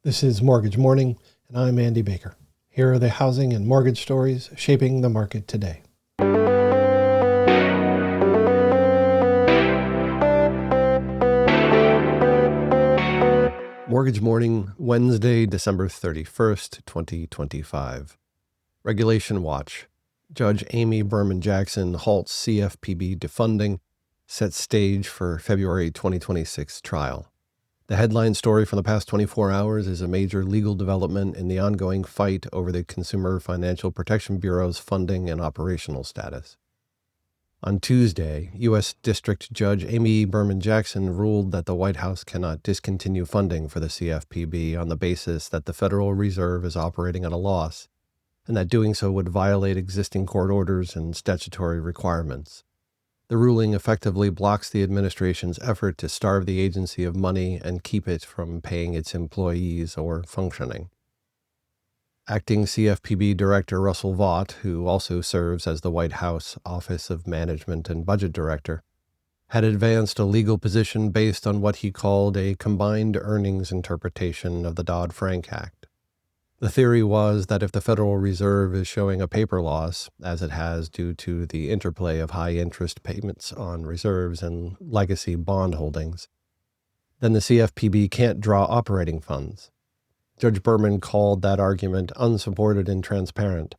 This is Mortgage Morning, and I'm Andy Baker. Here are the housing and mortgage stories shaping the market today. Mortgage Morning, Wednesday, December 31st, 2025. Regulation Watch. Judge Amy Berman Jackson halts CFPB defunding, sets stage for February 2026 trial. The headline story from the past 24 hours is a major legal development in the ongoing fight over the Consumer Financial Protection Bureau's funding and operational status. On Tuesday, U.S. District Judge Amy Berman Jackson ruled that the White House cannot discontinue funding for the CFPB on the basis that the Federal Reserve is operating at a loss, and that doing so would violate existing court orders and statutory requirements. The ruling effectively blocks the administration's effort to starve the agency of money and keep it from paying its employees or functioning. Acting CFPB Director Russell Vought, who also serves as the White House Office of Management and Budget Director, had advanced a legal position based on what he called a combined earnings interpretation of the Dodd-Frank Act. The theory was that if the Federal Reserve is showing a paper loss, as it has due to the interplay of high interest payments on reserves and legacy bond holdings, then the CFPB can't draw operating funds. Judge Berman called that argument unsupported and transparent,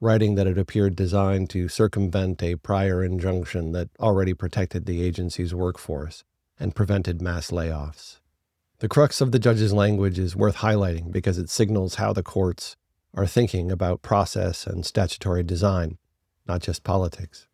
writing that it appeared designed to circumvent a prior injunction that already protected the agency's workforce and prevented mass layoffs. The crux of the judge's language is worth highlighting because it signals how the courts are thinking about process and statutory design, not just politics.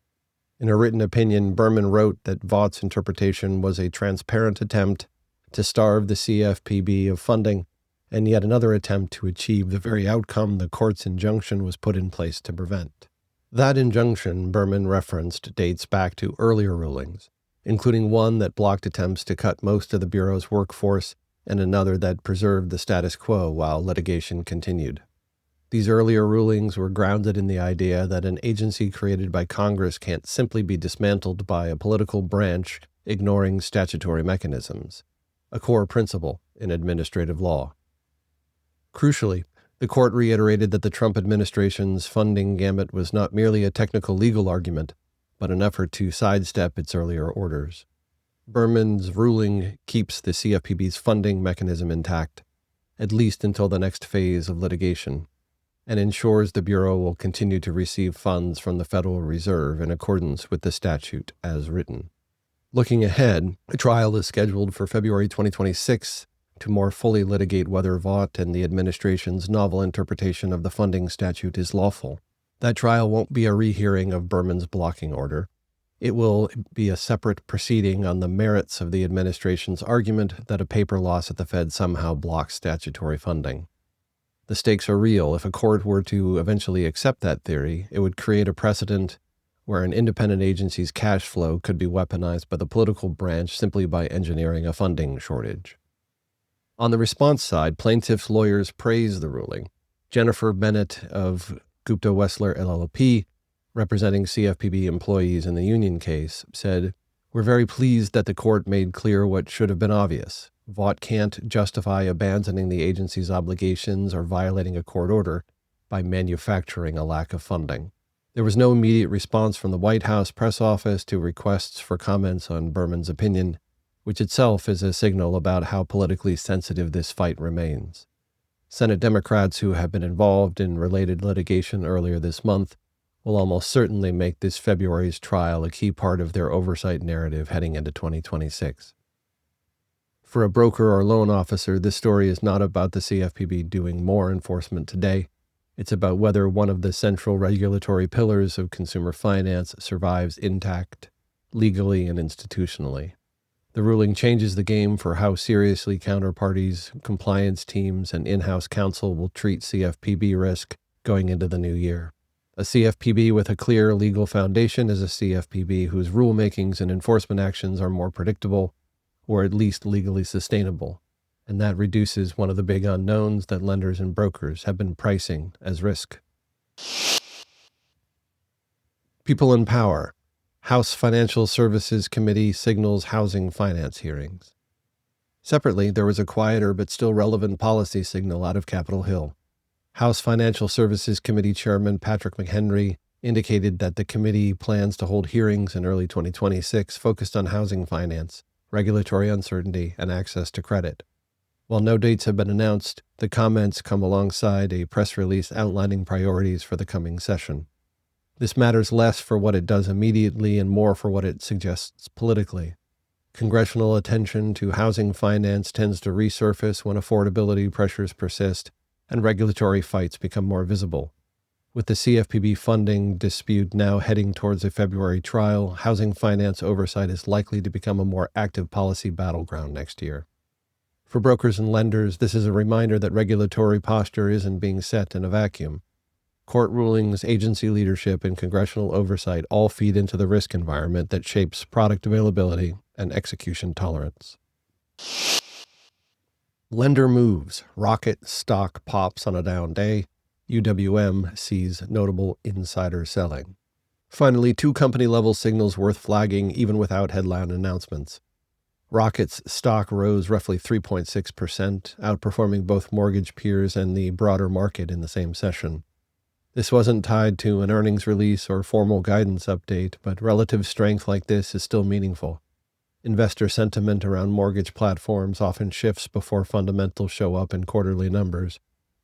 In a written opinion, Berman wrote that Vaught's interpretation was a transparent attempt to starve the CFPB of funding, and yet another attempt to achieve the very outcome the court's injunction was put in place to prevent. That injunction, Berman referenced, dates back to earlier rulings, including one that blocked attempts to cut most of the Bureau's workforce and another that preserved the status quo while litigation continued. These earlier rulings were grounded in the idea that an agency created by Congress can't simply be dismantled by a political branch ignoring statutory mechanisms, a core principle in administrative law. Crucially, the court reiterated that the Trump administration's funding gamut was not merely a technical legal argument, but an effort to sidestep its earlier orders. Berman's ruling keeps the CFPB's funding mechanism intact, at least until the next phase of litigation, and ensures the Bureau will continue to receive funds from the Federal Reserve in accordance with the statute as written. Looking ahead, a trial is scheduled for February 2026 to more fully litigate whether Vought and the administration's novel interpretation of the funding statute is lawful. That trial won't be a rehearing of Berman's blocking order. It will be a separate proceeding on the merits of the administration's argument that a paper loss at the Fed somehow blocks statutory funding. The stakes are real. If a court were to eventually accept that theory, it would create a precedent where an independent agency's cash flow could be weaponized by the political branch simply by engineering a funding shortage. On the response side, plaintiffs' lawyers praised the ruling. Jennifer Bennett of Gupta Wessler LLP, representing CFPB employees in the union case, said, "We're very pleased that the court made clear what should have been obvious. Vought can't justify abandoning the agency's obligations or violating a court order by manufacturing a lack of funding." There was no immediate response from the White House press office to requests for comments on Berman's opinion, which itself is a signal about how politically sensitive this fight remains. Senate Democrats who have been involved in related litigation earlier this month will almost certainly make this February's trial a key part of their oversight narrative heading into 2026. For a broker or loan officer, this story is not about the CFPB doing more enforcement today. It's about whether one of the central regulatory pillars of consumer finance survives intact, legally and institutionally. The ruling changes the game for how seriously counterparties, compliance teams, and in-house counsel will treat CFPB risk going into the new year. A CFPB with a clear legal foundation is a CFPB whose rulemakings and enforcement actions are more predictable, or at least legally sustainable, and that reduces one of the big unknowns that lenders and brokers have been pricing as risk. People in power. House Financial Services Committee signals housing finance hearings. Separately, there was a quieter but still relevant policy signal out of Capitol Hill. House Financial Services Committee Chairman Patrick McHenry indicated that the committee plans to hold hearings in early 2026 focused on housing finance, regulatory uncertainty, and access to credit. While no dates have been announced, the comments come alongside a press release outlining priorities for the coming session. This matters less for what it does immediately and more for what it suggests politically. Congressional attention to housing finance tends to resurface when affordability pressures persist and regulatory fights become more visible. With the CFPB funding dispute now heading towards a February trial, housing finance oversight is likely to become a more active policy battleground next year. For brokers and lenders, this is a reminder that regulatory posture isn't being set in a vacuum. Court rulings, agency leadership, and congressional oversight all feed into the risk environment that shapes product availability and execution tolerance. Lender moves. Rocket stock pops on a down day. UWM sees notable insider selling. Finally, two company-level signals worth flagging even without headline announcements. Rocket's stock rose roughly 3.6%, outperforming both mortgage peers and the broader market in the same session. This wasn't tied to an earnings release or formal guidance update, but relative strength like this is still meaningful. Investor sentiment around mortgage platforms often shifts before fundamentals show up in quarterly numbers,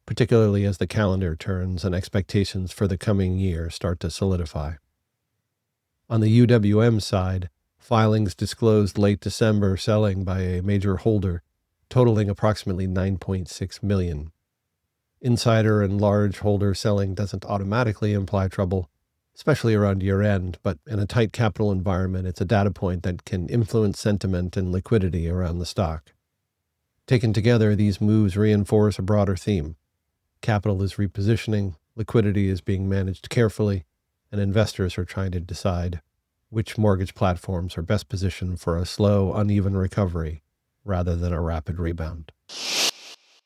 particularly as the calendar turns and expectations for the coming year start to solidify. On the UWM side, filings disclosed late December selling by a major holder, totaling approximately 9.6 million. Insider and large holder selling doesn't automatically imply trouble, especially around year-end, but in a tight capital environment, it's a data point that can influence sentiment and liquidity around the stock. Taken together, these moves reinforce a broader theme. Capital is repositioning, liquidity is being managed carefully, and investors are trying to decide which mortgage platforms are best positioned for a slow, uneven recovery rather than a rapid rebound.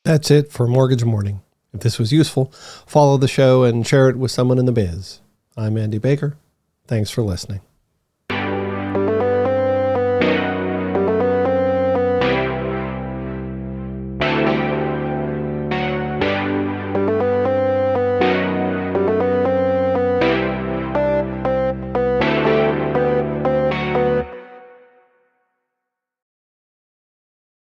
That's it for Mortgage Morning. If this was useful, follow the show and share it with someone in the biz. I'm Andy Baker. Thanks for listening.